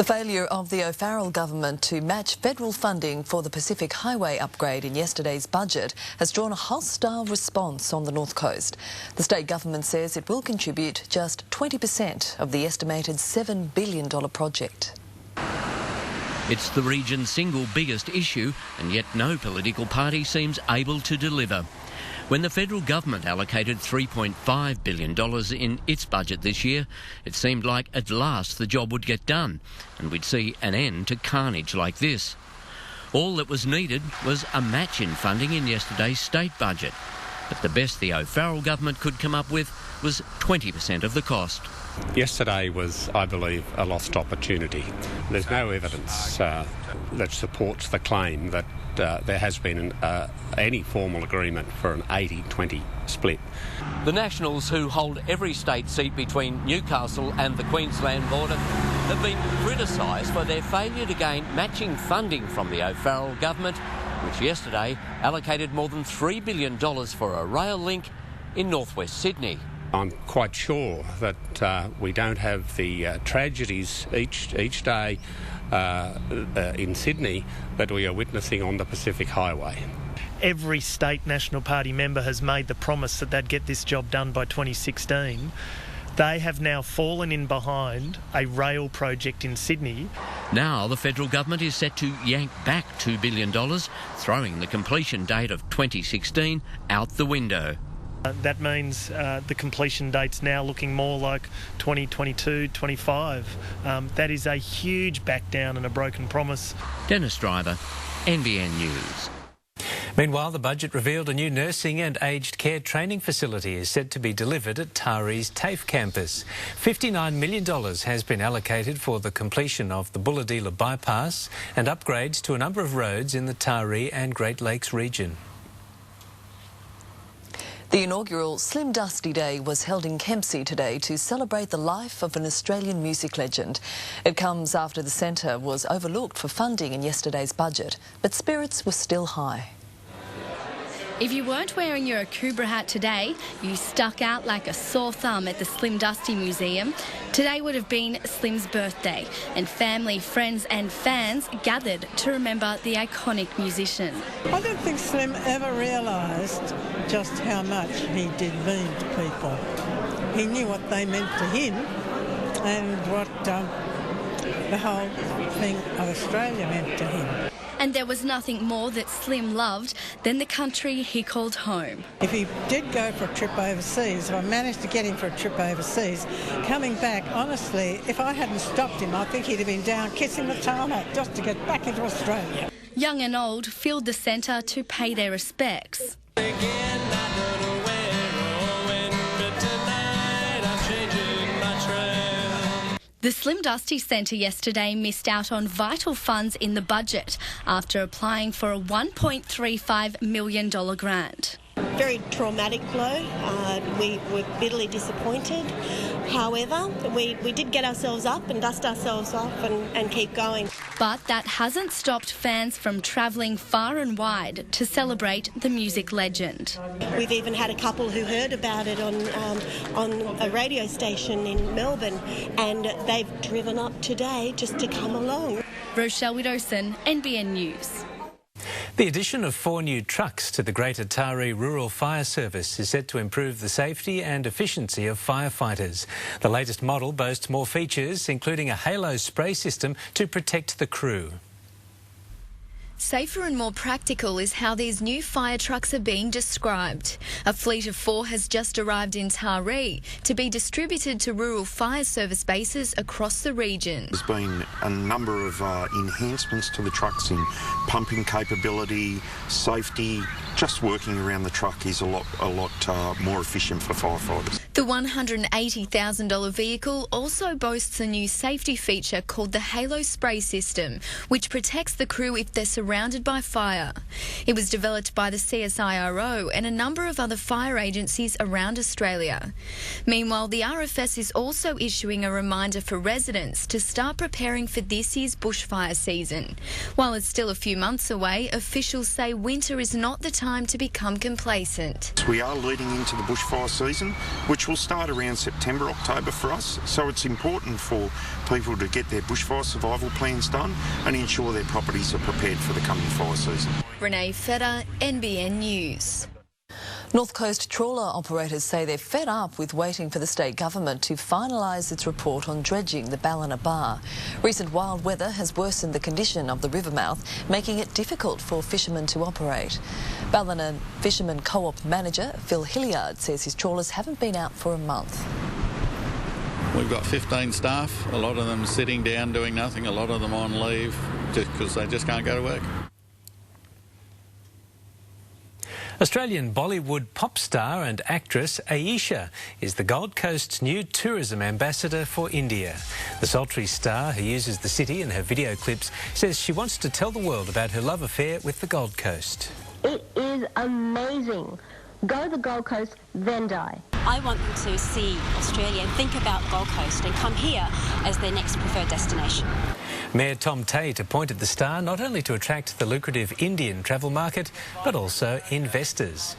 The failure of the O'Farrell government to match federal funding for the Pacific Highway upgrade in yesterday's budget has drawn a hostile response on the North Coast. The state government says it will contribute just 20% of the estimated $7 billion project. It's the region's single biggest issue, and yet no political party seems able to deliver. When the federal government allocated $3.5 billion in its budget this year, it seemed like at last the job would get done and we'd see an end to carnage like this. All that was needed was a match in funding in yesterday's state budget. But the best the O'Farrell government could come up with was 20% of the cost. Yesterday was, I believe, a lost opportunity. There's no evidence that supports the claim that there has been any formal agreement for an 80-20 split. The Nationals, who hold every state seat between Newcastle and the Queensland border, have been criticised for their failure to gain matching funding from the O'Farrell government, which yesterday allocated more than $3 billion for a rail link in northwest Sydney. I'm quite sure that we don't have the tragedies each day in Sydney that we are witnessing on the Pacific Highway. Every state National Party member has made the promise that they'd get this job done by 2016. They have now fallen in behind a rail project in Sydney. Now the federal government is set to yank back $2 billion, throwing the completion date of 2016 out the window. That means the completion date's now looking more like 2022, 25. That is a huge back down and a broken promise. Dennis Driver, NBN News. Meanwhile, the budget revealed a new nursing and aged care training facility is set to be delivered at Taree's TAFE campus. $59 million has been allocated for the completion of the Bulahdelah bypass and upgrades to a number of roads in the Taree and Great Lakes region. The inaugural Slim Dusty Day was held in Kempsey today to celebrate the life of an Australian music legend. It comes after the centre was overlooked for funding in yesterday's budget, but spirits were still high. If you weren't wearing your Akubra hat today, you stuck out like a sore thumb at the Slim Dusty Museum. Today would have been Slim's birthday, and family, friends and fans gathered to remember the iconic musician. I don't think Slim ever realised just how much he did mean to people. He knew what they meant to him and what the whole thing of Australia meant to him. And there was nothing more that Slim loved than the country he called home. If he did go for a trip overseas, if I managed to get him for a trip overseas, coming back, honestly, if I hadn't stopped him, I think he'd have been down kissing the tarmac just to get back into Australia. Young and old filled the centre to pay their respects. The Slim Dusty Centre yesterday missed out on vital funds in the budget after applying for a $1.35 million grant. Very traumatic blow. We were bitterly disappointed. However, we did get ourselves up and dust ourselves off and keep going. But that hasn't stopped fans from travelling far and wide to celebrate the music legend. We've even had a couple who heard about it on a radio station in Melbourne, and they've driven up today just to come along. Rochelle Widdowson, NBN News. The addition of 4 new trucks to the Greater Taree Rural Fire Service is set to improve the safety and efficiency of firefighters. The latest model boasts more features, including a halo spray system to protect the crew. Safer and more practical is how these new fire trucks are being described. A fleet of 4 has just arrived in Taree to be distributed to rural fire service bases across the region. There's been a number of enhancements to the trucks in pumping capability, safety. Just working around the truck is a lot more efficient for firefighters. The $180,000 vehicle also boasts a new safety feature called the Halo Spray System, which protects the crew if they're surrounded by fire. It was developed by the CSIRO and a number of other fire agencies around Australia. Meanwhile, the RFS is also issuing a reminder for residents to start preparing for this year's bushfire season. While it's still a few months away, officials say winter is not the time to become complacent. We are leading into the bushfire season, which will start around September, October for us. So it's important for people to get their bushfire survival plans done and ensure their properties are prepared for the coming fire season. Renee Feder, NBN News. North Coast trawler operators say they're fed up with waiting for the state government to finalise its report on dredging the Ballina Bar. Recent wild weather has worsened the condition of the river mouth, making it difficult for fishermen to operate. Ballina Fishermen Co-op manager Phil Hilliard says his trawlers haven't been out for a month. We've got 15 staff, a lot of them sitting down doing nothing, a lot of them on leave just because they just can't go to work. Australian Bollywood pop star and actress Aisha is the Gold Coast's new tourism ambassador for India. The sultry star, who uses the city in her video clips, says she wants to tell the world about her love affair with the Gold Coast. It is amazing. Go to the Gold Coast, then die. I want them to see Australia and think about Gold Coast and come here as their next preferred destination. Mayor Tom Tate appointed the star not only to attract the lucrative Indian travel market, but also investors.